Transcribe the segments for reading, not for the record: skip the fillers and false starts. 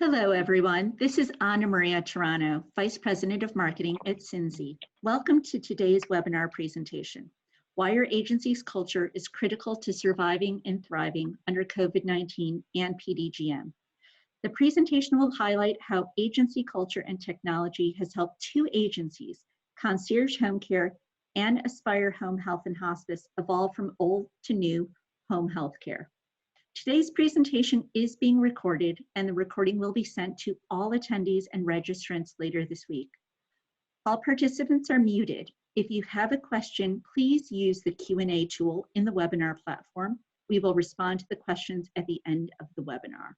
Hello, everyone. This is Anna Maria Tirano, Vice President of Marketing at Cincy. Welcome to today's webinar presentation, Why Your Agency's Culture is Critical to Surviving and Thriving Under COVID-19 and PDGM. The presentation will highlight how agency culture and technology has helped two agencies, Concierge Homecare and Aspire Home Health and Hospice, evolve from old to new home health care. Today's presentation is being recorded, and the recording will be sent to all attendees and registrants later this week. All participants are muted. If you have a question, please use the Q&A tool in the webinar platform. We will respond to the questions at the end of the webinar.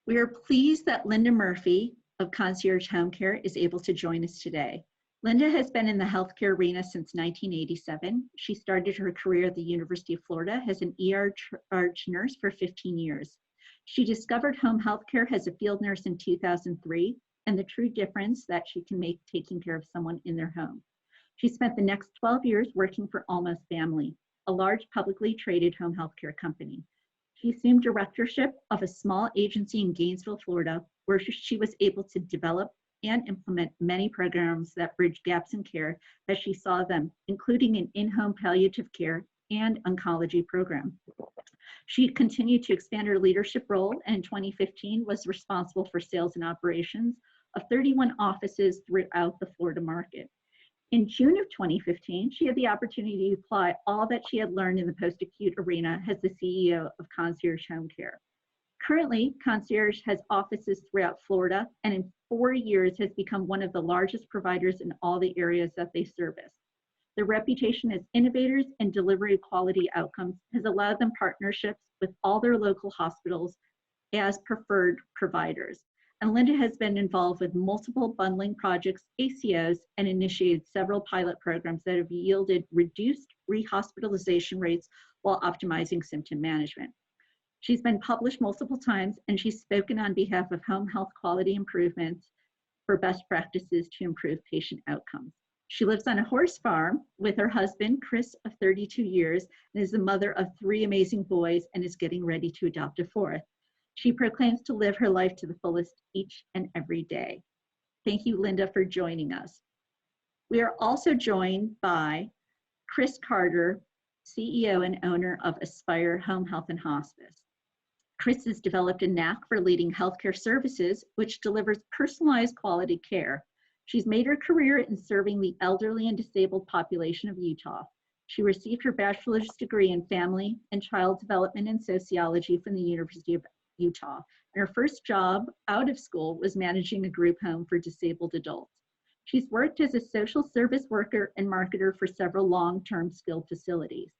We are pleased that Linda Murphy of Concierge Homecare is able to join us today. Linda has been in the healthcare arena since 1987. She started her career at the University of Florida as an ER charge nurse for 15 years. She discovered home healthcare as a field nurse in 2003 and the true difference that she can make taking care of someone in their home. She spent the next 12 years working for Almost Family, a large publicly traded home healthcare company. She assumed directorship of a small agency in Gainesville, Florida, where she was able to develop and implement many programs that bridge gaps in care as she saw them, including an in-home palliative care and oncology program. She continued to expand her leadership role and in 2015 was responsible for sales and operations of 31 offices throughout the Florida market. In June of 2015, she had the opportunity to apply all that she had learned in the post-acute arena as the CEO of Concierge Homecare. Currently, Concierge has offices throughout Florida and in 4 years has become one of the largest providers in all the areas that they service. Their reputation as innovators and delivery of quality outcomes has allowed them partnerships with all their local hospitals as preferred providers. And Linda has been involved with multiple bundling projects, ACOs, and initiated several pilot programs that have yielded reduced rehospitalization rates while optimizing symptom management. She's been published multiple times, and she's spoken on behalf of home health quality improvements for best practices to improve patient outcomes. She lives on a horse farm with her husband, Chris, of 32 years, and is the mother of 3 amazing boys and is getting ready to adopt a 4th. She proclaims to live her life to the fullest each and every day. Thank you, Linda, for joining us. We are also joined by Chris Carter, CEO and owner of Aspire Home Health and Hospice. Chris has developed a knack for leading healthcare services, which delivers personalized quality care. She's made her career in serving the elderly and disabled population of Utah. She received her bachelor's degree in family and child development and sociology from the University of Utah. And her first job out of school was managing a group home for disabled adults. She's worked as a social service worker and marketer for several long-term skilled facilities.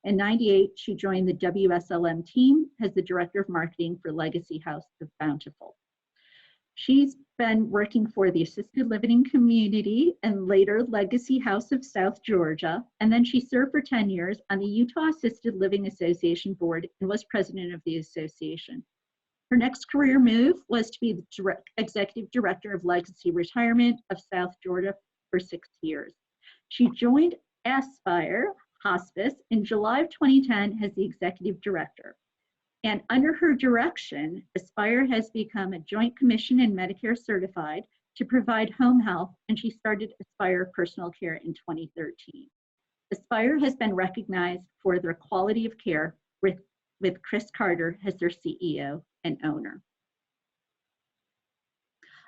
In '98, she joined the WSLM team as the Director of Marketing for Legacy House of Bountiful. She's been working for the Assisted Living Community and later Legacy House of South Georgia, and then she served for 10 years on the Utah Assisted Living Association Board and was president of the association. Her next career move was to be the Executive Director of Legacy Retirement of South Georgia for 6 years. She joined Aspire Hospice in July of 2010 as the Executive Director. And under her direction, Aspire has become a Joint Commission and Medicare certified to provide home health, and she started Aspire Personal Care in 2013. Aspire has been recognized for their quality of care with Chris Carter as their CEO and owner.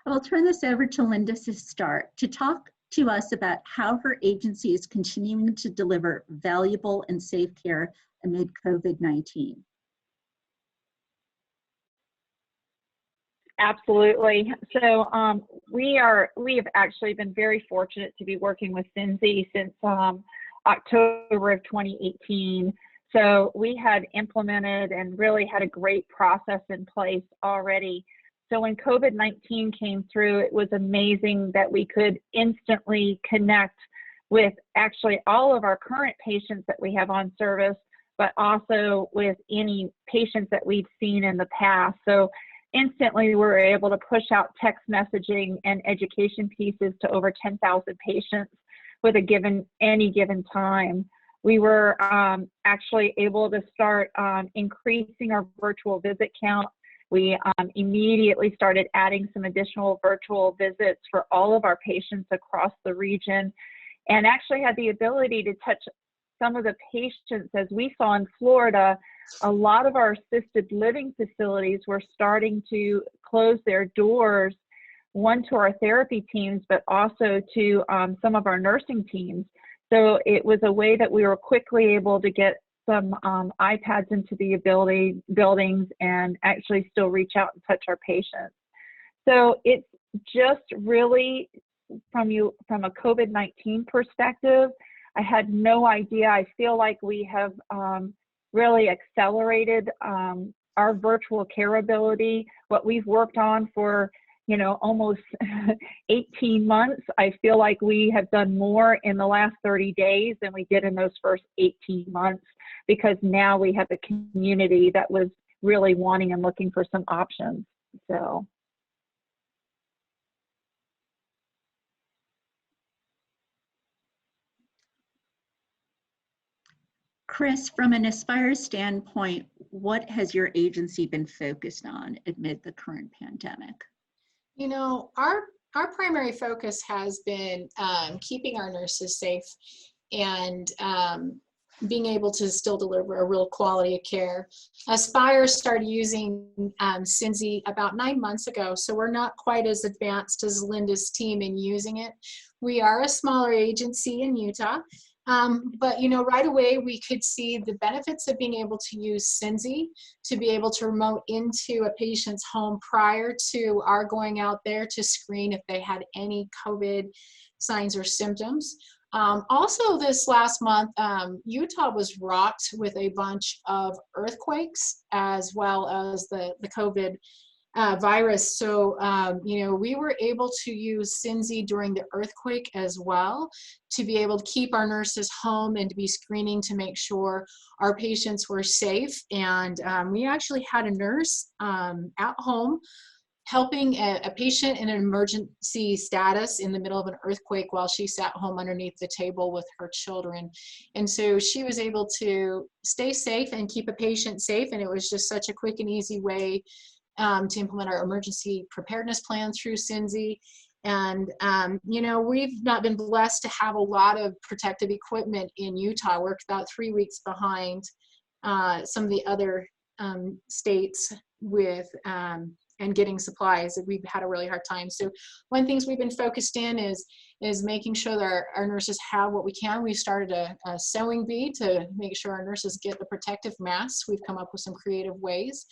I will turn this over to Linda to start to talk to us about how her agency is continuing to deliver valuable and safe care amid COVID-19. Absolutely. So we have actually been very fortunate to be working with Cincy since October of 2018. So we had implemented and really had a great process in place already. So when COVID-19 came through, it was amazing that we could instantly connect with actually all of our current patients that we have on service, but also with any patients that we've seen in the past. So instantly we were able to push out text messaging and education pieces to over 10,000 patients with any given time. We were actually able to start increasing our virtual visit count We immediately started adding some additional virtual visits for all of our patients across the region, and actually had the ability to touch some of the patients. As we saw in Florida, a lot of our assisted living facilities were starting to close their doors, one to our therapy teams, but also to some of our nursing teams. So it was a way that we were quickly able to get some iPads into the buildings and actually still reach out and touch our patients. So it's just really, from a COVID-19 perspective, I had no idea. I feel like we have really accelerated our virtual care ability. What we've worked on for almost 18 months, I feel like we have done more in the last 30 days than we did in those first 18 months, because now we have a community that was really wanting and looking for some options. So. Chris, from an Aspire standpoint, what has your agency been focused on amid the current pandemic? Our primary focus has been keeping our nurses safe and being able to still deliver a real quality of care. Aspire started using Cinzy about 9 months ago, so we're not quite as advanced as Linda's team in using it. We are a smaller agency in Utah, but right away we could see the benefits of being able to use Cinzy to be able to remote into a patient's home prior to our going out there to screen if they had any COVID signs or symptoms. Also this last month, Utah was rocked with a bunch of earthquakes as well as the COVID virus. So, we were able to use Cinzy during the earthquake as well to be able to keep our nurses home and to be screening to make sure our patients were safe. And we actually had a nurse at home helping a patient in an emergency status in the middle of an earthquake while she sat home underneath the table with her children. And so she was able to stay safe and keep a patient safe. And it was just such a quick and easy way to implement our emergency preparedness plan through Cinzy. And, we've not been blessed to have a lot of protective equipment in Utah. We're about 3 weeks behind some of the other states with and getting supplies. We've had a really hard time. So one of the things we've been focused in is making sure that our nurses have what we can. We started a sewing bee to make sure our nurses get the protective masks. We've come up with some creative ways.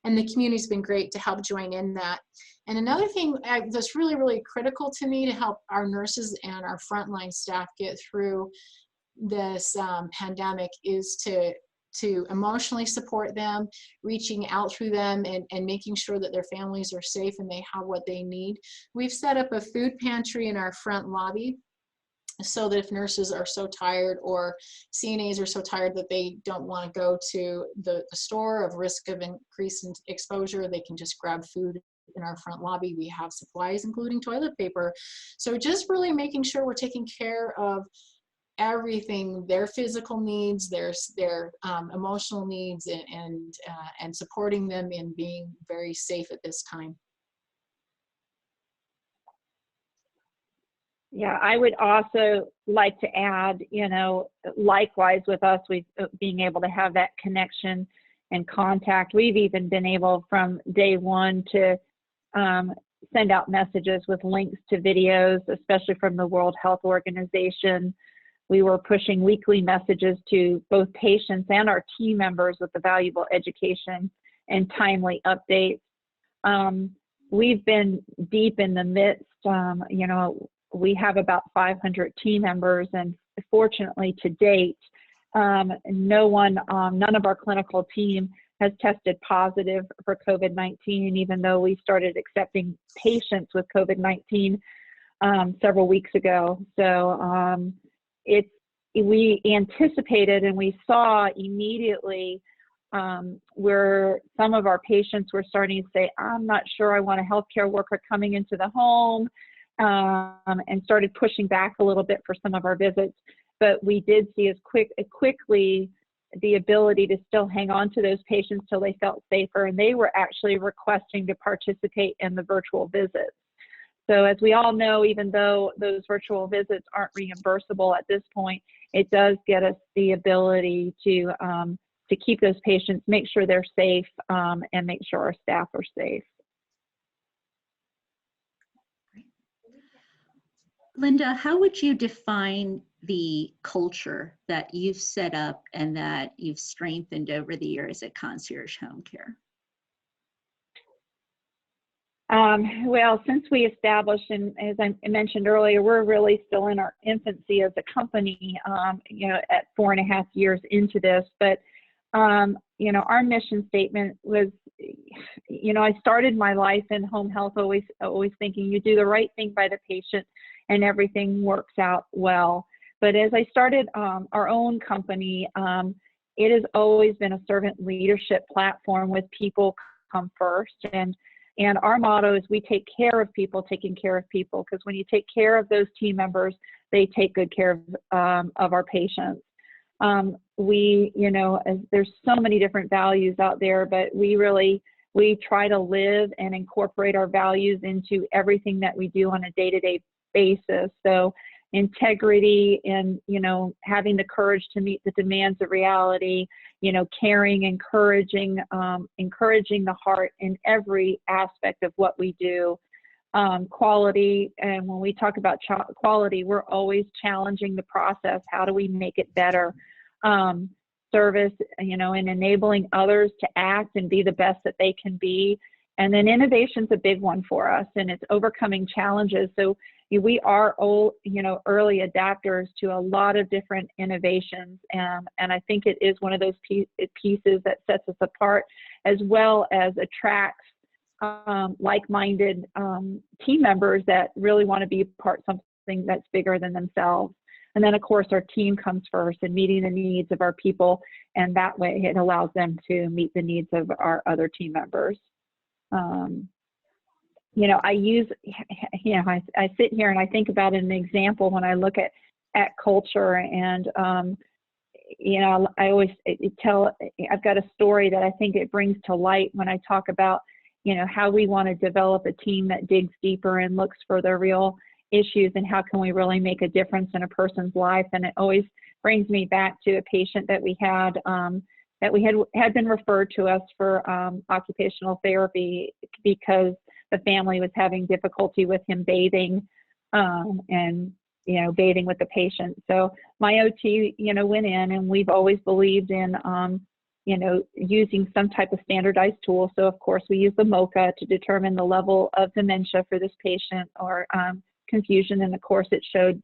And the community's been great to help join in that. And another thing that's really, really critical to me to help our nurses and our frontline staff get through this pandemic is to emotionally support them, reaching out through them and making sure that their families are safe and they have what they need. We've set up a food pantry in our front lobby so that if nurses are so tired or CNAs are so tired that they don't want to go to the store of risk of increased exposure, they can just grab food in our front lobby. We have supplies, including toilet paper. So just really making sure we're taking care of everything, their physical needs, their emotional needs, and supporting them in being very safe at this time. Yeah, I would also like to add, likewise with us, being able to have that connection and contact. We've even been able from day one to send out messages with links to videos, especially from the World Health Organization. We were pushing weekly messages to both patients and our team members with the valuable education and timely updates. We've been deep in the midst, we have about 500 team members, and fortunately to date, none of our clinical team has tested positive for COVID-19, even though we started accepting patients with COVID-19 several weeks ago. So we anticipated and we saw immediately where some of our patients were starting to say, I'm not sure I want a healthcare worker coming into the home, and started pushing back a little bit for some of our visits. But we did see as quickly the ability to still hang on to those patients till they felt safer, and they were actually requesting to participate in the virtual visits. So as we all know, even though those virtual visits aren't reimbursable at this point, it does get us the ability to keep those patients, make sure they're safe, and make sure our staff are safe. Linda, how would you define the culture that you've set up and that you've strengthened over the years at Concierge Homecare? Well, since we established, and as I mentioned earlier, we're really still in our infancy as a company, at 4.5 years into this, but, our mission statement was, I started my life in home health always thinking you do the right thing by the patient and everything works out well. But as I started our own company, it has always been a servant leadership platform with people come first. And our motto is we take care of people taking care of people, because when you take care of those team members, they take good care of our patients. There's so many different values out there, but we try to live and incorporate our values into everything that we do on a day-to-day basis. So integrity and, having the courage to meet the demands of reality, caring, encouraging the heart in every aspect of what we do. Quality, and when we talk about quality, we're always challenging the process. How do we make it better? Service, and enabling others to act and be the best that they can be. And then innovation's a big one for us, and it's overcoming challenges. So we are early adapters to a lot of different innovations, and I think it is one of those pieces that sets us apart, as well as attracts like-minded team members that really want to be part of something that's bigger than themselves. And then, of course, our team comes first in meeting the needs of our people, and that way it allows them to meet the needs of our other team members. I sit here and I think about an example when I look at culture, and I always I've got a story that I think it brings to light when I talk about how we want to develop a team that digs deeper and looks for the real issues and how can we really make a difference in a person's life. And it always brings me back to a patient that we had had been referred to us for occupational therapy because the family was having difficulty with him bathing and bathing with the patient. So my OT went in, and we've always believed in using some type of standardized tool. So of course we use the MOCA to determine the level of dementia for this patient, or confusion, and of course it showed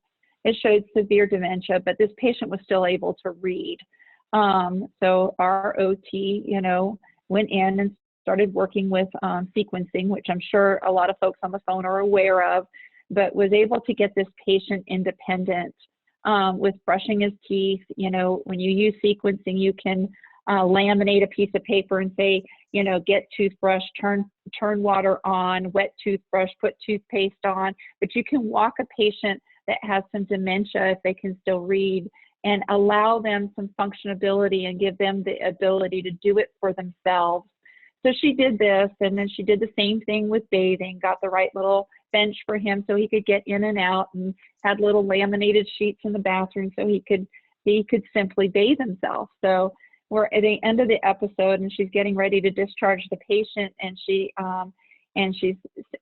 severe dementia, but this patient was still able to read. So our OT went in and started working with sequencing, which I'm sure a lot of folks on the phone are aware of, but was able to get this patient independent with brushing his teeth. When you use sequencing, you can laminate a piece of paper and say, get toothbrush, turn water on, wet toothbrush, put toothpaste on, but you can walk a patient that has some dementia, if they can still read, and allow them some functionability and give them the ability to do it for themselves. So she did this, and then she did the same thing with bathing, got the right little bench for him so he could get in and out, and had little laminated sheets in the bathroom so he could simply bathe himself. So we're at the end of the episode, and she's getting ready to discharge the patient, and she's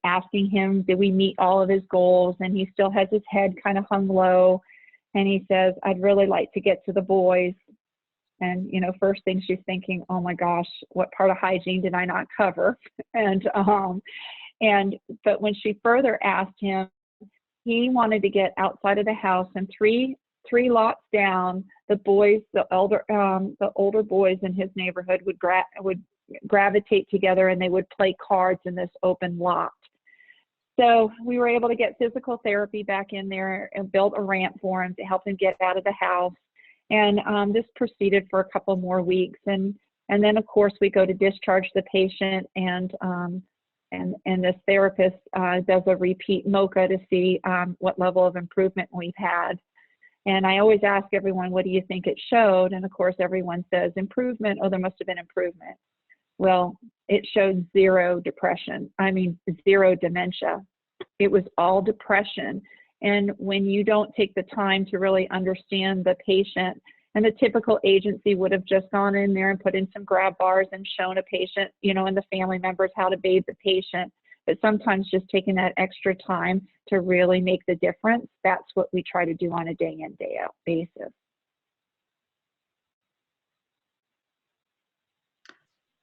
asking him, did we meet all of his goals? And he still has his head kind of hung low, and he says, I'd really like to get to the boys. And first thing she's thinking, oh my gosh, what part of hygiene did I not cover? But when she further asked him, he wanted to get outside of the house, and three lots down, the older boys in his neighborhood would gravitate together, and they would play cards in this open lot. So we were able to get physical therapy back in there and build a ramp for him to help him get out of the house. And this proceeded for a couple more weeks. And then, of course, we go to discharge the patient, and this therapist does a repeat MOCA to see what level of improvement we've had. And I always ask everyone, what do you think it showed? And of course, everyone says improvement. Oh, there must have been improvement. Well, it showed zero depression. I mean, zero dementia. It was all depression. And when you don't take the time to really understand the patient, and the typical agency would have just gone in there and put in some grab bars and shown a patient, you know, and the family members how to bathe the patient. But sometimes just taking that extra time to really make the difference, that's what we try to do on a day in, day out basis.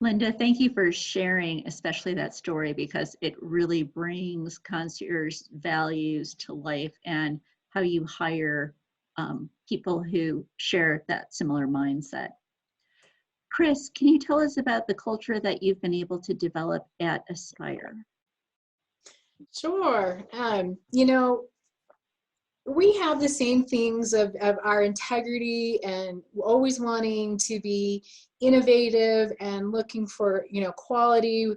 Linda, thank you for sharing, especially that story, because it really brings concierge values to life and how you hire people who share that similar mindset. Chris, can you tell us about the culture that you've been able to develop at Aspire? Sure. You know, we have the same things of our integrity and always wanting to be innovative and looking for, you know, quality,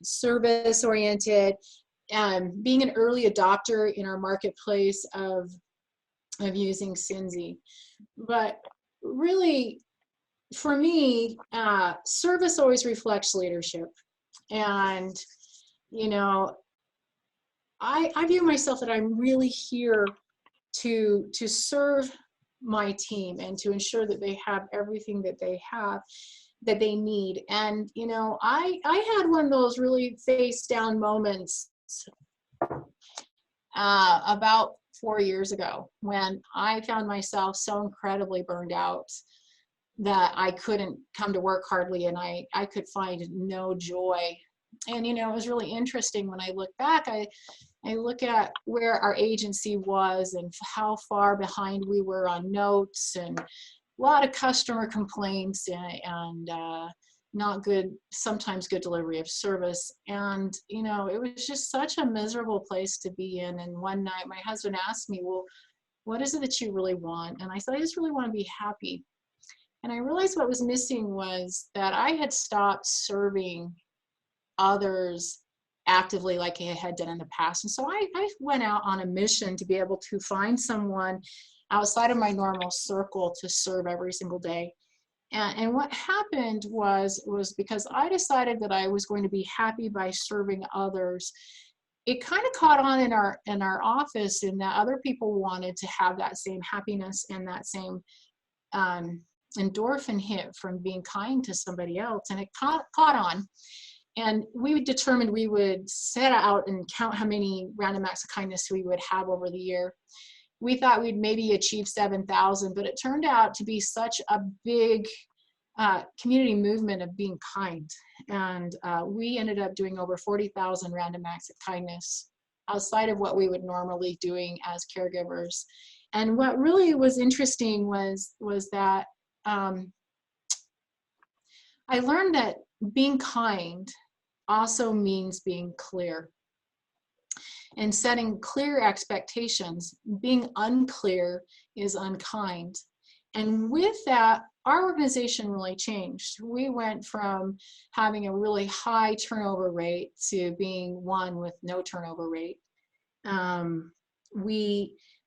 service oriented, being an early adopter in our marketplace of using Cinzy. But really, for me, service always reflects leadership. And, you know, I view myself that I'm really here to serve my team and to ensure that they have everything that they need. And, you know, I had one of those really face down moments about 4 years ago when I found myself so incredibly burned out that I couldn't come to work hardly, and I could find no joy. And, you know, it was really interesting when I look back, I look at where our agency was and how far behind we were on notes, and a lot of customer complaints and not good, sometimes good delivery of service. And, you know, it was just such a miserable place to be in. And one night my husband asked me, well, what is it that you really want? And I said, I just really want to be happy. And I realized what was missing was that I had stopped serving others actively like I had done in the past. And so I went out on a mission to be able to find someone outside of my normal circle to serve every single day. And what happened was because I decided that I was going to be happy by serving others, it kind of caught on in our office, in that other people wanted to have that same happiness and that same endorphin hit from being kind to somebody else. And it caught on. And we determined we would set out and count how many random acts of kindness we would have over the year. We thought we'd maybe achieve 7,000, but it turned out to be such a big community movement of being kind. And we ended up doing over 40,000 random acts of kindness outside of what we would normally doing as caregivers. And what really was interesting was that I learned that being kind also means being clear and setting clear expectations. Being unclear is unkind. And with that, our organization really changed. We went from having a really high turnover rate to being one with no turnover rate.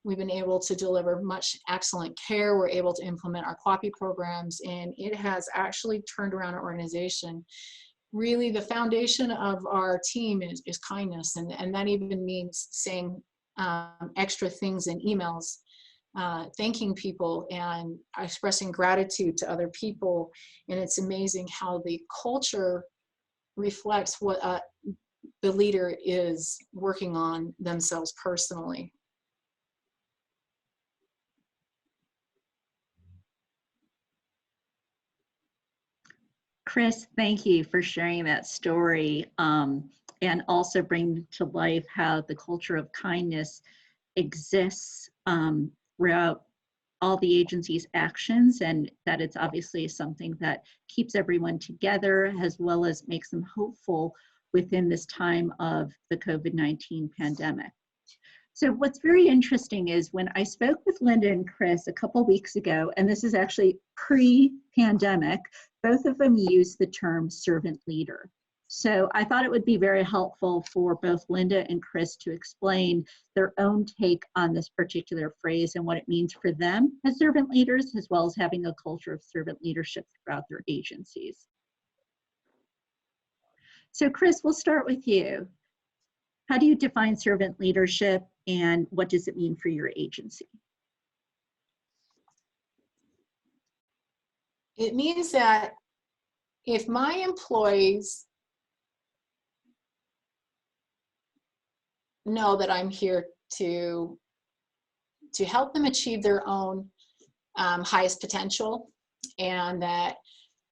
We've been able to deliver much excellent care. We're able to implement our QAPI programs, and it has actually turned around our organization. Really, the foundation of our team is kindness, and that even means saying extra things in emails, thanking people and expressing gratitude to other people. And it's amazing how the culture reflects what the leader is working on themselves personally. Chris, thank you for sharing that story and also bringing to life how the culture of kindness exists throughout all the agency's actions, and that it's obviously something that keeps everyone together as well as makes them hopeful within this time of the COVID-19 pandemic. So what's very interesting is when I spoke with Linda and Chris a couple weeks ago, and this is actually pre-pandemic, both of them used the term servant leader. So I thought it would be very helpful for both Linda and Chris to explain their own take on this particular phrase and what it means for them as servant leaders, as well as having a culture of servant leadership throughout their agencies. So Chris, we'll start with you. How do you define servant leadership and what does it mean for your agency? It means that if my employees know that I'm here to help them achieve their own highest potential, and that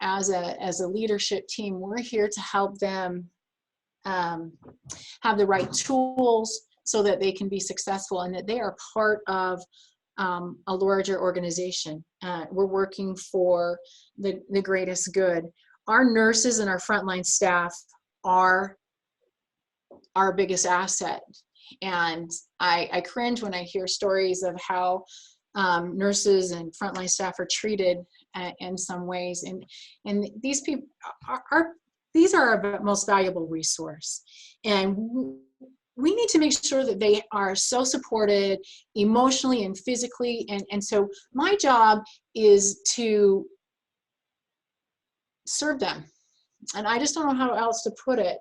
as a leadership team, we're here to help them have the right tools so that they can be successful, and that they are part of a larger organization. We're working for the greatest good. Our nurses and our frontline staff are our biggest asset. And I cringe when I hear stories of how nurses and frontline staff are treated in some ways. And these people these are our most valuable resource. And we need to make sure that they are so supported emotionally and physically. And so my job is to serve them. And I just don't know how else to put it.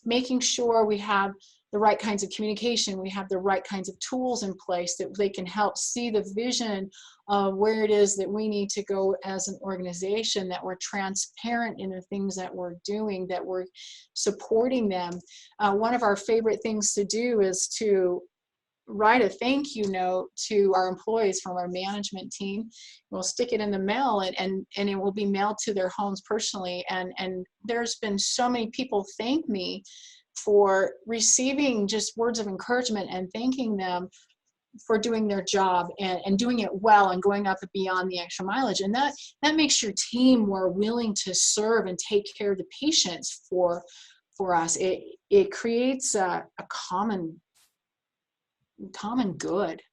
Making sure we have the right kinds of communication, we have the right kinds of tools in place that they can help see the vision of where it is that we need to go as an organization, that we're transparent in the things that we're doing, that we're supporting them. One of our favorite things to do is to write a thank you note to our employees from our management team. We'll stick it in the mail and it will be mailed to their homes personally. And there's been so many people thank me for receiving just words of encouragement and thanking them for doing their job and doing it well and going up beyond the extra mileage. And that makes your team more willing to serve and take care of the patients for us. It creates a common good.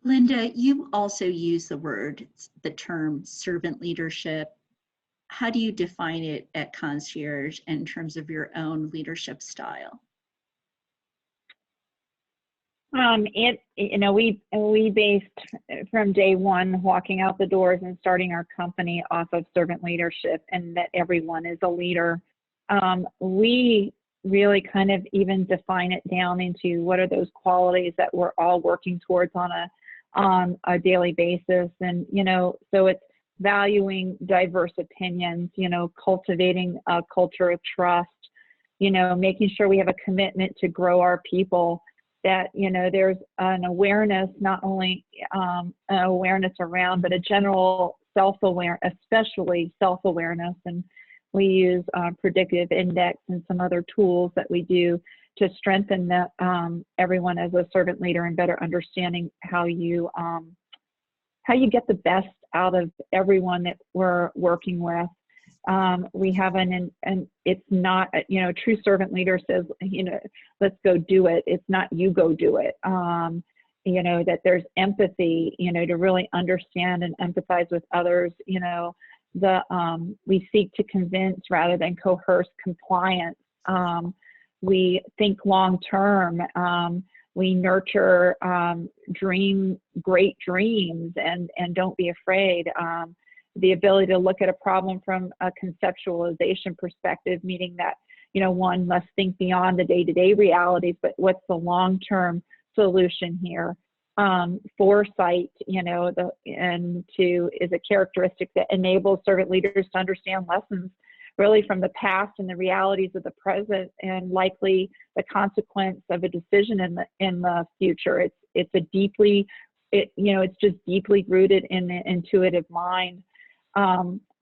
Linda, you also use the term servant leadership. How do you define it at Concierge in terms of your own leadership style? We based from day one, walking out the doors and starting our company off of servant leadership, and that everyone is a leader. We really kind of even define it down into what are those qualities that we're all working towards on a daily basis. And, so it's valuing diverse opinions, cultivating a culture of trust, making sure we have a commitment to grow our people, that, there's an awareness, not only an awareness around, but a general self-awareness, especially self-awareness. And we use predictive index and some other tools that we do to strengthen everyone as a servant leader and better understanding how you get the best out of everyone that we're working with. We have and it's not, true servant leader says, let's go do it. It's not you go do it. That there's empathy, to really understand and empathize with others. We seek to convince rather than coerce compliance. We think long term. We nurture great dreams and don't be afraid. The ability to look at a problem from a conceptualization perspective, meaning that, one must think beyond the day-to-day realities, but what's the long-term solution here? Foresight, is a characteristic that enables servant leaders to understand lessons really from the past and the realities of the present, and likely the consequence of a decision in the future. It's just deeply rooted in the intuitive mind.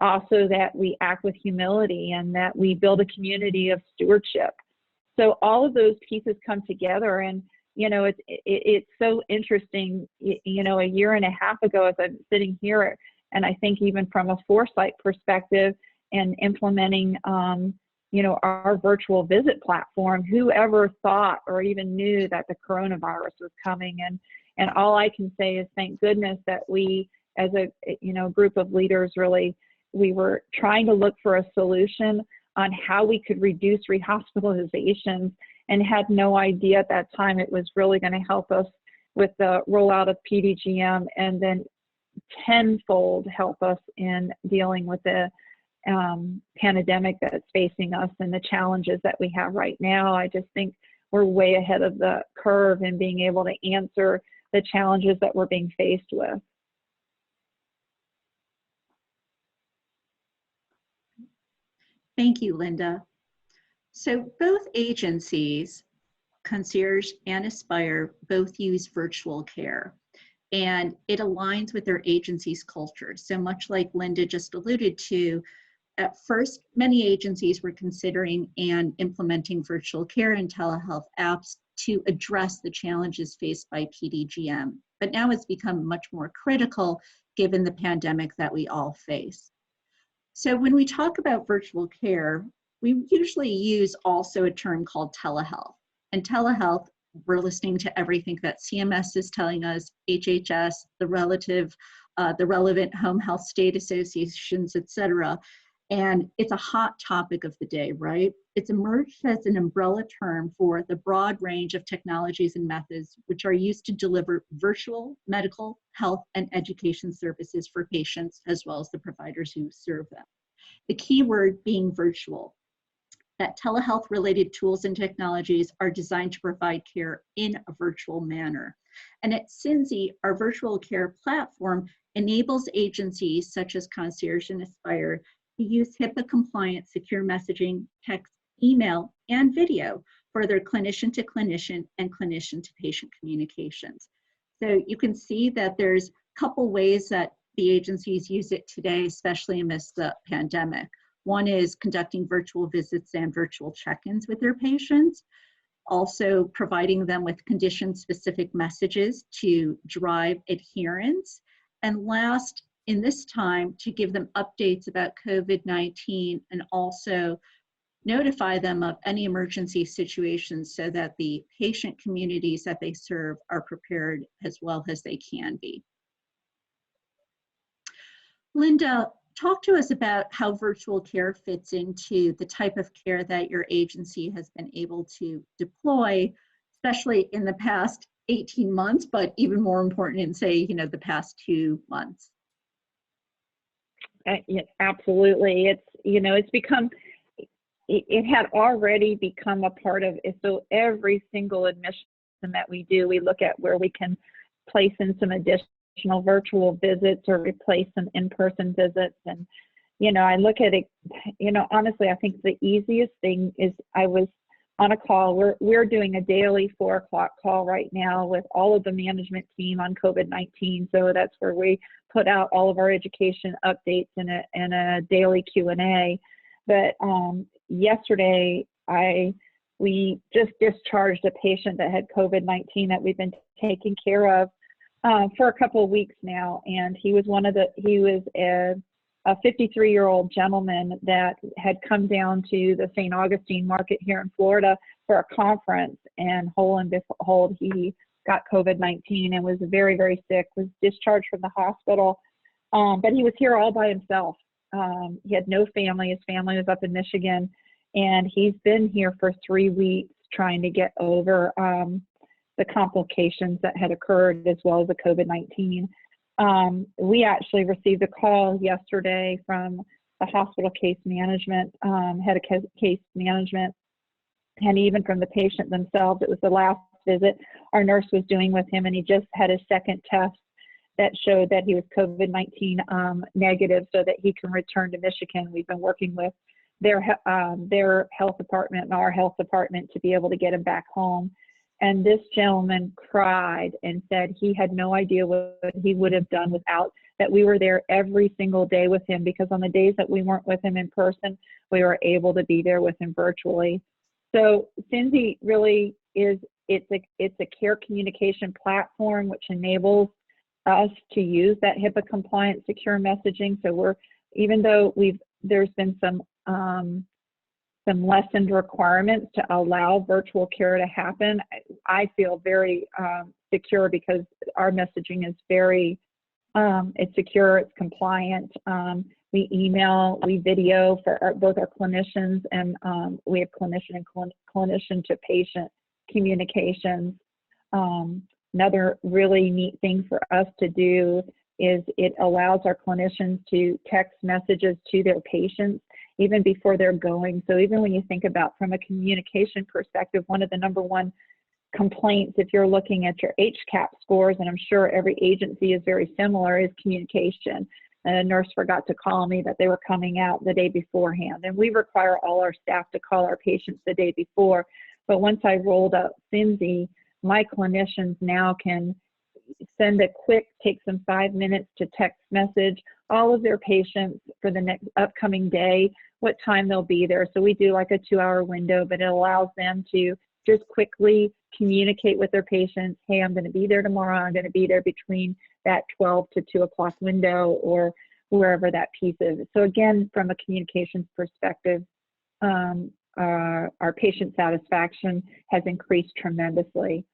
Also that we act with humility and that we build a community of stewardship. So all of those pieces come together, and it's so interesting. A year and a half ago, as I'm sitting here, and I think even from a foresight perspective and implementing, our virtual visit platform, whoever thought or even knew that the coronavirus was coming? And all I can say is thank goodness that we as a group of leaders, really, we were trying to look for a solution on how we could reduce rehospitalizations, and had no idea at that time it was really going to help us with the rollout of PDGM, and then tenfold help us in dealing with the pandemic that's facing us and the challenges that we have right now. I just think we're way ahead of the curve in being able to answer the challenges that we're being faced with. Thank you, Linda. So both agencies, Concierge and Aspire, both use virtual care, and it aligns with their agency's culture. So much like Linda just alluded to, at first, many agencies were considering and implementing virtual care and telehealth apps to address the challenges faced by PDGM, but now it's become much more critical given the pandemic that we all face. So when we talk about virtual care, we usually use also a term called telehealth. And telehealth, we're listening to everything that CMS is telling us, HHS, the relevant home health state associations, et cetera. And it's a hot topic of the day, right? It's emerged as an umbrella term for the broad range of technologies and methods which are used to deliver virtual medical, health, and education services for patients as well as the providers who serve them. The key word being virtual. That telehealth related tools and technologies are designed to provide care in a virtual manner. And at Cinzy, our virtual care platform enables agencies such as Concierge and Aspire to use HIPAA compliant secure messaging, text, email, and video for their clinician to clinician and clinician to patient communications. So you can see that there's a couple ways that the agencies use it today, especially amidst the pandemic. One is conducting virtual visits and virtual check-ins with their patients, also providing them with condition-specific messages to drive adherence, and last, in this time, to give them updates about COVID-19 and also notify them of any emergency situations so that the patient communities that they serve are prepared as well as they can be. Linda, talk to us about how virtual care fits into the type of care that your agency has been able to deploy, especially in the past 18 months, but even more important in, say, the past 2 months. Yeah, absolutely. It's become, it had already become a part of it. So every single admission that we do, we look at where we can place in some additional virtual visits or replace some in-person visits. And, I look at it, honestly, I think the easiest thing is I was on a call. We're doing a daily 4 o'clock call right now with all of the management team on COVID-19. So that's where we put out all of our education updates in a daily Q&A. But yesterday, we just discharged a patient that had COVID-19 that we've been taking care of for a couple of weeks now. And he was a 53-year-old gentleman that had come down to the St. Augustine market here in Florida for a conference, and lo and behold, he got COVID-19 and was very, very sick, was discharged from the hospital, but he was here all by himself. He had no family. His family was up in Michigan, and he's been here for 3 weeks trying to get over the complications that had occurred as well as the COVID-19. We actually received a call yesterday from the hospital case management, head of case management, and even from the patient themselves. It was the last visit our nurse was doing with him, and he just had a second test that showed that he was COVID-19 negative so that he can return to Michigan. We've been working with their health department and our health department to be able to get him back home. And this gentleman cried and said he had no idea what he would have done without that. We were there every single day with him, because on the days that we weren't with him in person, we were able to be there with him virtually. So Cinzy really is, it's a care communication platform which enables us to use that HIPAA compliant secure messaging. So even though there's been some lessened requirements to allow virtual care to happen, I feel very secure because our messaging is very It's secure, it's compliant. We email, we video for both our clinicians, and we have clinician and clinician to patient communications. Another really neat thing for us to do is it allows our clinicians to text messages to their patients even before they're going. So even when you think about from a communication perspective, one of the #1 complaints, if you're looking at your HCAP scores, and I'm sure every agency is very similar, is communication. And a nurse forgot to call me that they were coming out the day beforehand. And we require all our staff to call our patients the day before. But once I rolled out Cindy, my clinicians now can send a quick, takes them 5 minutes to text message all of their patients for the next upcoming day, what time they'll be there. So we do like a 2-hour window, but it allows them to just quickly communicate with their patients. Hey, I'm going to be there tomorrow. I'm going to be there between that 12 to 2 o'clock window, or wherever that piece is. So again, from a communications perspective, our patient satisfaction has increased tremendously.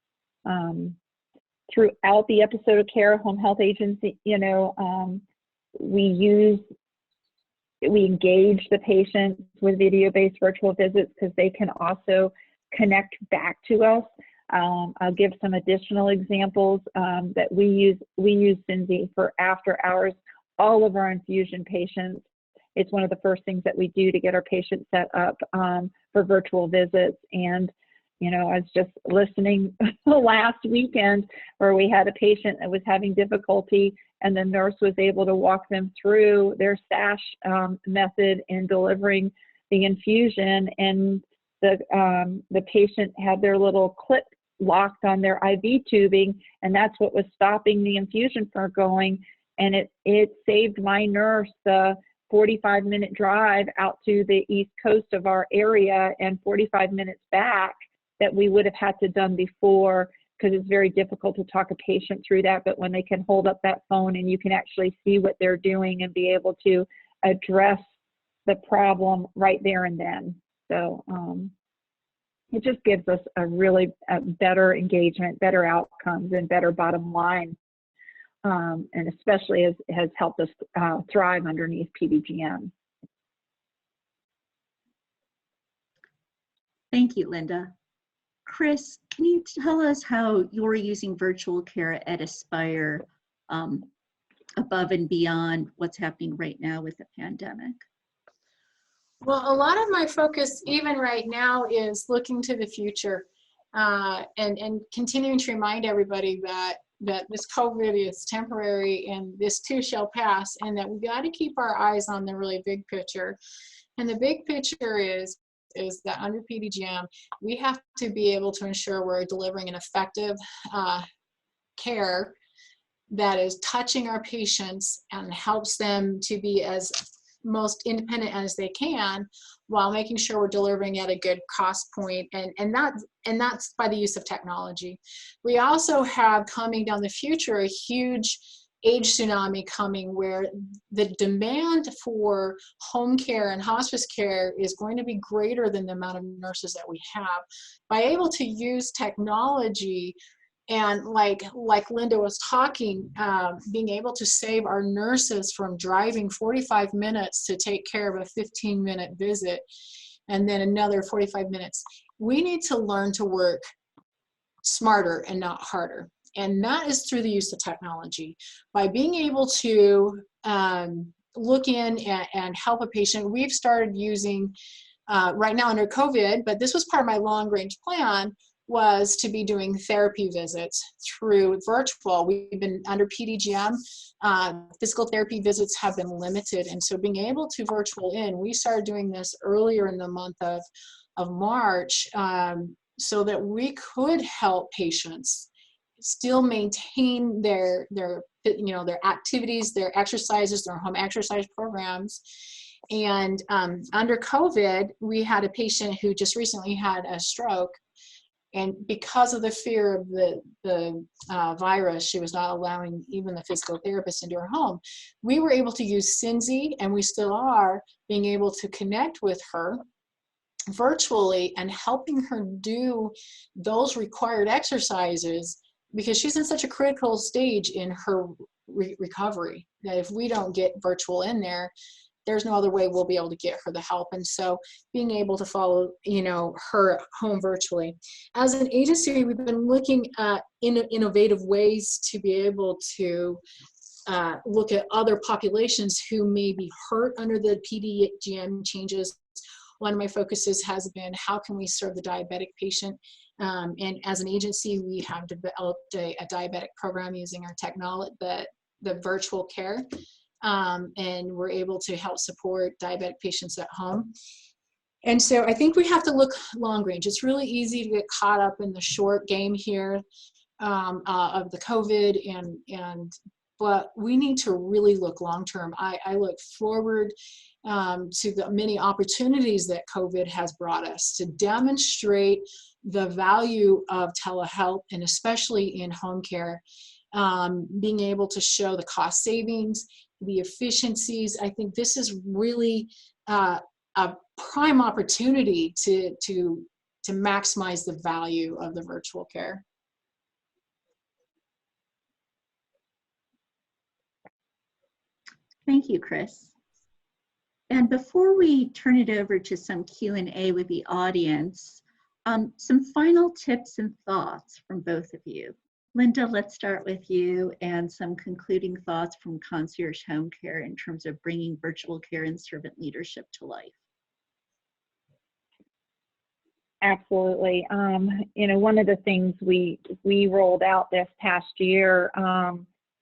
Throughout the episode of care, home health agency, we engage the patients with video-based virtual visits because they can also connect back to us. I'll give some additional examples that we use Cindy for after hours. All of our infusion patients, it's one of the first things that we do to get our patients set up for virtual visits. And I was just listening last weekend where we had a patient that was having difficulty, and the nurse was able to walk them through their SASH method in delivering the infusion, and the patient had their little clip locked on their IV tubing, and that's what was stopping the infusion from going. And it saved my nurse the 45-minute drive out to the East Coast of our area and 45 minutes back that we would have had to done before, because it's very difficult to talk a patient through that. But when they can hold up that phone and you can actually see what they're doing and be able to address the problem right there and then. So it just gives us a really better engagement, better outcomes, and better bottom line. And especially has helped us thrive underneath PDGM. Thank you, Linda. Chris, can you tell us how you're using virtual care at Aspire above and beyond what's happening right now with the pandemic? Well, a lot of my focus, even right now, is looking to the future and continuing to remind everybody that this COVID is temporary and this too shall pass, and that we got to keep our eyes on the really big picture. And the big picture is that under PDGM, we have to be able to ensure we're delivering an effective care that is touching our patients and helps them to be as most independent as they can, while making sure we're delivering at a good cost point, and that's by the use of technology. We also have, coming down the future, a huge age tsunami coming, where the demand for home care and hospice care is going to be greater than the amount of nurses that we have. By able to use technology, and like Linda was talking, being able to save our nurses from driving 45 minutes to take care of a 15-minute visit and then another 45 minutes. We need to learn to work smarter and not harder. And that is through the use of technology. By being able to look in and help a patient, we've started using, right now under COVID, but this was part of my long-range plan, was to be doing therapy visits through virtual. We've been under PDGM, physical therapy visits have been limited, and so being able to virtual in, we started doing this earlier in the month of March, so that we could help patients still maintain their activities, their exercises, their home exercise programs. And under COVID, we had a patient who just recently had a stroke. And because of the fear of the virus, she was not allowing even the physical therapist into her home. We were able to use Cindy, and we still are, being able to connect with her virtually and helping her do those required exercises, because she's in such a critical stage in her recovery. That if we don't get virtual in there, there's no other way we'll be able to get her the help. And so being able to follow, her home virtually. As an agency, we've been looking at innovative ways to be able to look at other populations who may be hurt under the PDGM changes. One of my focuses has been how can we serve the diabetic patient? And as an agency, we have developed a diabetic program using our technology, the virtual care. And we're able to help support diabetic patients at home. And so I think we have to look long range. It's really easy to get caught up in the short game here of the COVID, but we need to really look long term. I look forward to the many opportunities that COVID has brought us to demonstrate the value of telehealth, and especially in home care, being able to show the cost savings, the efficiencies. I think this is really a prime opportunity to maximize the value of the virtual care. Thank you, Chris. And before we turn it over to some Q&A with the audience, some final tips and thoughts from both of you. Linda, let's start with you and some concluding thoughts from Concierge Home Care in terms of bringing virtual care and servant leadership to life. Absolutely. One of the things we rolled out this past year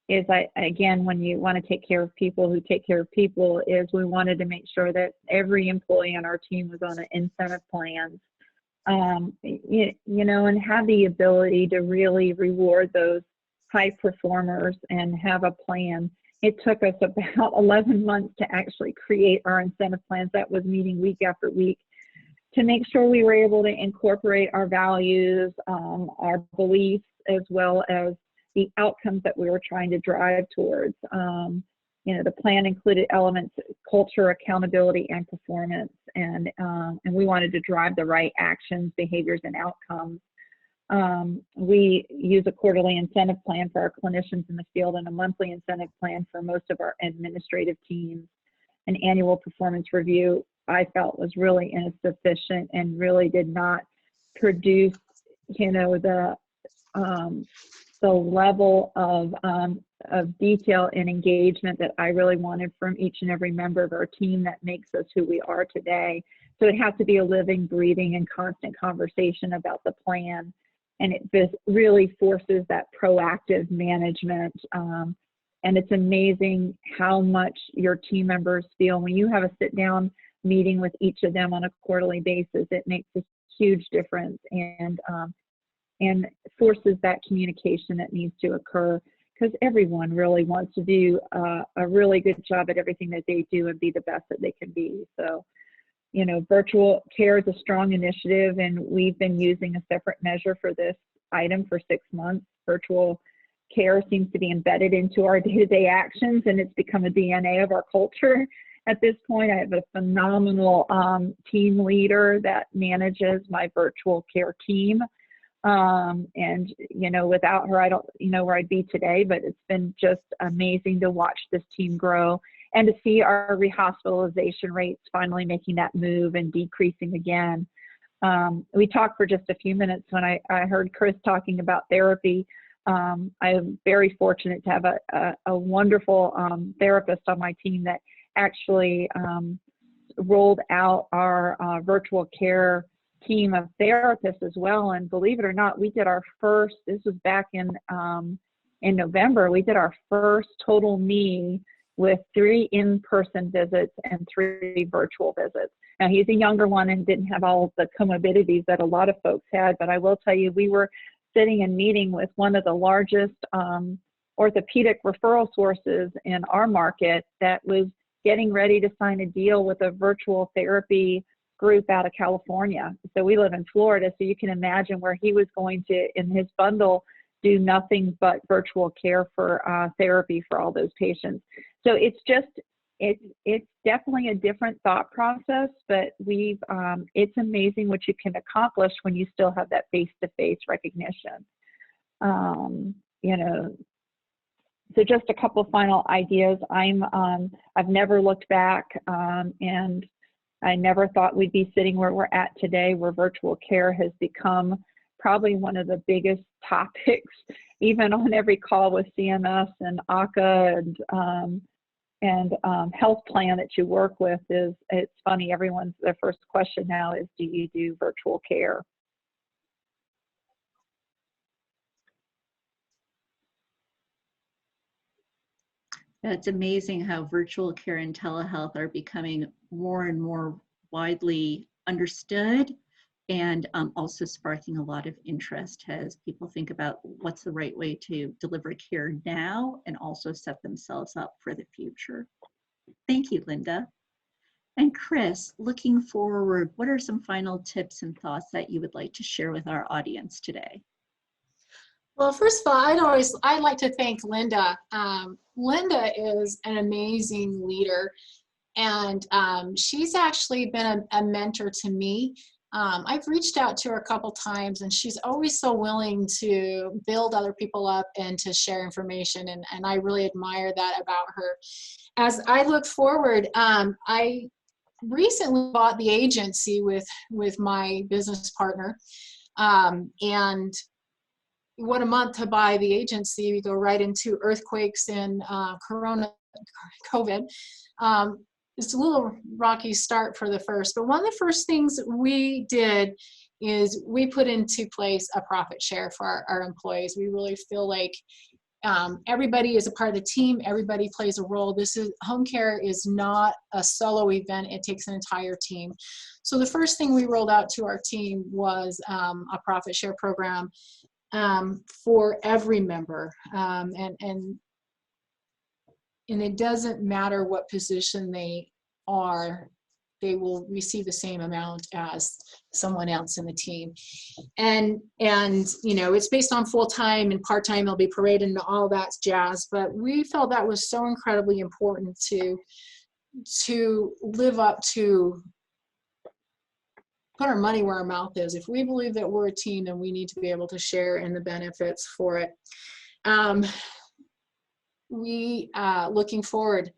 is, again, when you want to take care of people who take care of people, is we wanted to make sure that every employee on our team was on an incentive plan. And have the ability to really reward those high performers and have a plan. It took us about 11 months to actually create our incentive plans. That was meeting week after week to make sure we were able to incorporate our values, our beliefs, as well as the outcomes that we were trying to drive towards. The plan included elements, culture, accountability, and performance, and we wanted to drive the right actions, behaviors, and outcomes. We use a quarterly incentive plan for our clinicians in the field and a monthly incentive plan for most of our administrative teams. An annual performance review I felt was really insufficient and really did not produce, the level of detail and engagement that I really wanted from each and every member of our team that makes us who we are today. So it has to be a living, breathing, and constant conversation about the plan. And it really forces that proactive management. And it's amazing how much your team members feel when you have a sit-down meeting with each of them on a quarterly basis. It makes a huge difference and forces that communication that needs to occur, because everyone really wants to do a really good job at everything that they do and be the best that they can be. So, virtual care is a strong initiative, and we've been using a separate measure for this item for 6 months. Virtual care seems to be embedded into our day-to-day actions, and it's become a DNA of our culture. At this point, I have a phenomenal team leader that manages my virtual care team. And without her, I don't know where I'd be today, but it's been just amazing to watch this team grow and to see our rehospitalization rates finally making that move and decreasing again. We talked for just a few minutes when I heard Chris talking about therapy. I am very fortunate to have a wonderful therapist on my team that actually rolled out our virtual care team of therapists as well. And believe it or not, we did our first, this was back in November, we did our first total knee with 3 in-person visits and 3 virtual visits. Now, he's a younger one and didn't have all the comorbidities that a lot of folks had, but I will tell you, we were sitting and meeting with one of the largest orthopedic referral sources in our market that was getting ready to sign a deal with a virtual therapy group out of California. So we live in Florida, so you can imagine where he was going to, in his bundle, do nothing but virtual care for therapy for all those patients. So it's definitely a different thought process, but it's amazing what you can accomplish when you still have that face-to-face recognition. So just a couple final ideas. I've never looked back, and I never thought we'd be sitting where we're at today, where virtual care has become probably one of the biggest topics, even on every call with CMS and ACA and health plan that you work with. It's funny, their first question now is, do you do virtual care? It's amazing how virtual care and telehealth are becoming more and more widely understood, and also sparking a lot of interest as people think about what's the right way to deliver care now and also set themselves up for the future. Thank you, Linda. And Chris, looking forward, what are some final tips and thoughts that you would like to share with our audience today? Well, first of all, I'd like to thank Linda. Linda is an amazing leader, and she's actually been a mentor to me. I've reached out to her a couple times, and she's always so willing to build other people up and to share information, and I really admire that about her. As I look forward, I recently bought the agency with my business partner, and what a month to buy the agency. We go right into earthquakes and COVID. It's a little rocky start for the first, but one of the first things we did is we put into place a profit share for our employees. We really feel like everybody is a part of the team. Everybody plays a role. Homecare is not a solo event. It takes an entire team. So the first thing we rolled out to our team was a profit share program for every member, and it doesn't matter what position they are, they will receive the same amount as someone else in the team. And you know, it's based on full-time and part-time. It'll be paraded and all that jazz, but we felt that was so incredibly important to live up to, put our money where our mouth is. If we believe that we're a team, then we need to be able to share in the benefits for it. Looking forward,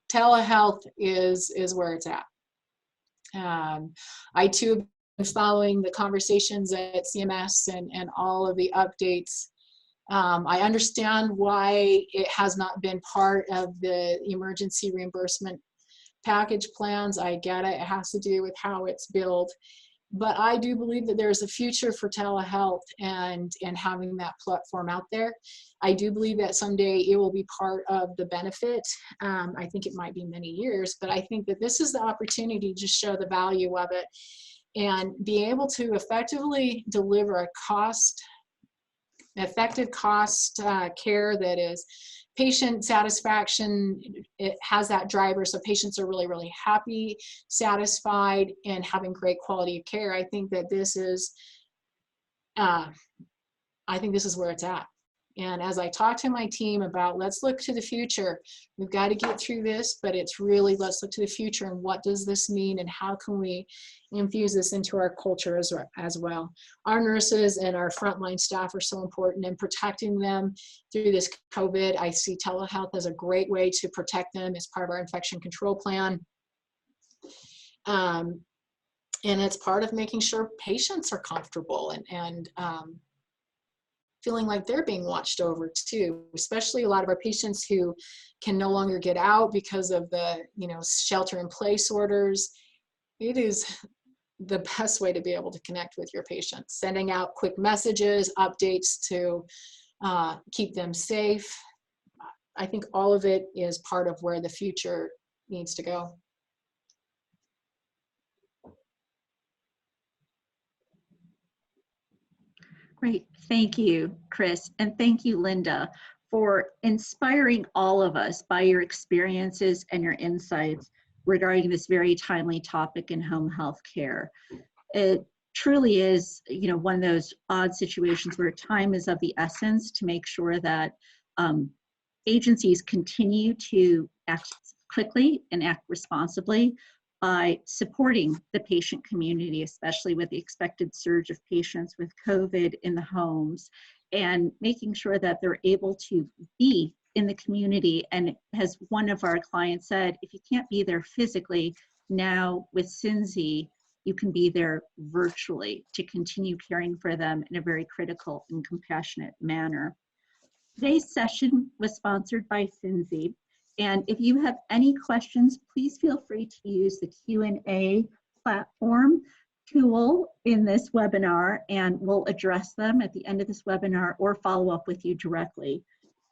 telehealth is where it's at. I too have been following the conversations at CMS and all of the updates. I understand why it has not been part of the emergency reimbursement package plans. I get it. It has to do with how it's billed. But I do believe that there's a future for telehealth and having that platform out there. I do believe that someday it will be part of the benefit. I think it might be many years, but I think that this is the opportunity to show the value of it and be able to effectively deliver a effective cost care that is patient satisfaction. It has that driver, so patients are really, really happy, satisfied, and having great quality of care. I think that this is where it's at. And as I talk to my team about, let's look to the future, we've got to get through this, but it's really, let's look to the future and what does this mean and how can we infuse this into our culture as well. Our nurses and our frontline staff are so important, and protecting them through this COVID. I see telehealth as a great way to protect them as part of our infection control plan. And it's part of making sure patients are comfortable and feeling like they're being watched over too, especially a lot of our patients who can no longer get out because of the, you know, shelter in place orders. It is the best way to be able to connect with your patients, sending out quick messages, updates to keep them safe. I think all of it is part of where the future needs to go. Great, thank you, Chris, and thank you, Linda, for inspiring all of us by your experiences and your insights regarding this very timely topic in home health care. It truly is, you know, one of those odd situations where time is of the essence to make sure that agencies continue to act quickly and act responsibly by supporting the patient community, especially with the expected surge of patients with COVID in the homes, and making sure that they're able to be in the community. And as one of our clients said, if you can't be there physically, now with Cinzy, you can be there virtually to continue caring for them in a very critical and compassionate manner. Today's session was sponsored by Cinzy. And if you have any questions, please feel free to use the Q&A platform tool in this webinar, and we'll address them at the end of this webinar or follow up with you directly.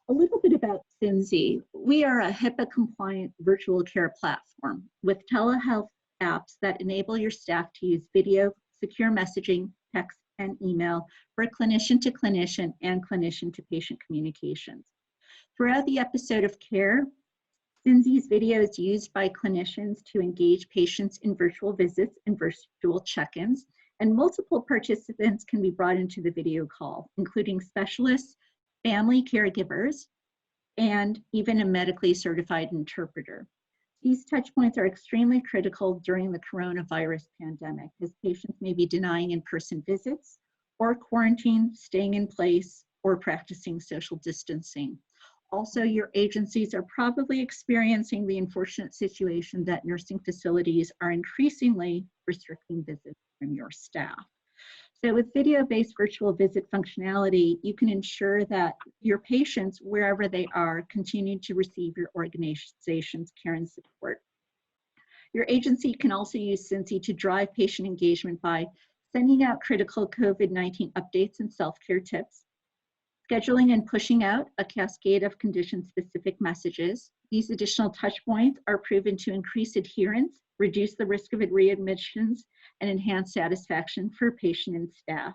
A little bit about Cinzy. We are a HIPAA-compliant virtual care platform with telehealth apps that enable your staff to use video, secure messaging, text, and email for clinician to clinician and clinician to patient communications. Throughout the episode of care, Cinzy's video is used by clinicians to engage patients in virtual visits and virtual check-ins, and multiple participants can be brought into the video call, including specialists, family caregivers, and even a medically certified interpreter. These touch points are extremely critical during the coronavirus pandemic, as patients may be denying in-person visits or quarantine, staying in place, or practicing social distancing. Also, your agencies are probably experiencing the unfortunate situation that nursing facilities are increasingly restricting visits from your staff. So with video-based virtual visit functionality, you can ensure that your patients, wherever they are, continue to receive your organization's care and support. Your agency can also use Cinzy to drive patient engagement by sending out critical COVID-19 updates and self-care tips, scheduling and pushing out a cascade of condition-specific messages. These additional touch points are proven to increase adherence, reduce the risk of readmissions, and enhance satisfaction for patient and staff.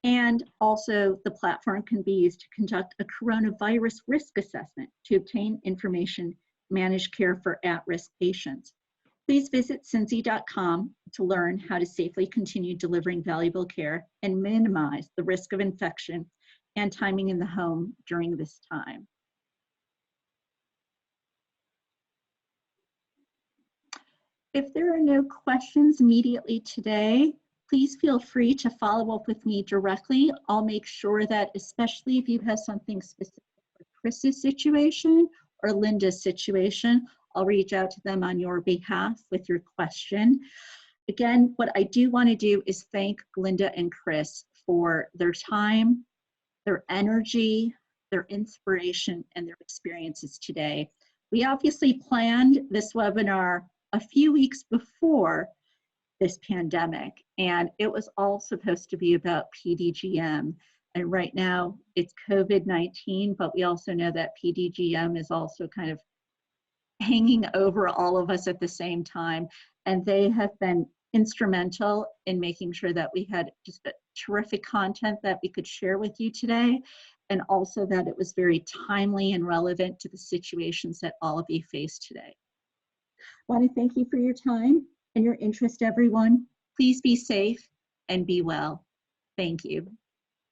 And also, the platform can be used to conduct a coronavirus risk assessment to obtain information, manage care for at-risk patients. Please visit cinzy.com to learn how to safely continue delivering valuable care and minimize the risk of infection and timing in the home during this time. If there are no questions immediately today, please feel free to follow up with me directly. I'll make sure that, especially if you have something specific for Chris's situation or Linda's situation, I'll reach out to them on your behalf with your question. Again, what I do want to do is thank Linda and Chris for their time, their energy, their inspiration, and their experiences today. We obviously planned this webinar a few weeks before this pandemic, and it was all supposed to be about PDGM. And right now it's COVID-19, but we also know that PDGM is also kind of hanging over all of us at the same time. And they have been instrumental in making sure that we had just a terrific content that we could share with you today, and also that it was very timely and relevant to the situations that all of you face today. I want to thank you for your time and your interest, everyone. Please be safe and be well. Thank you.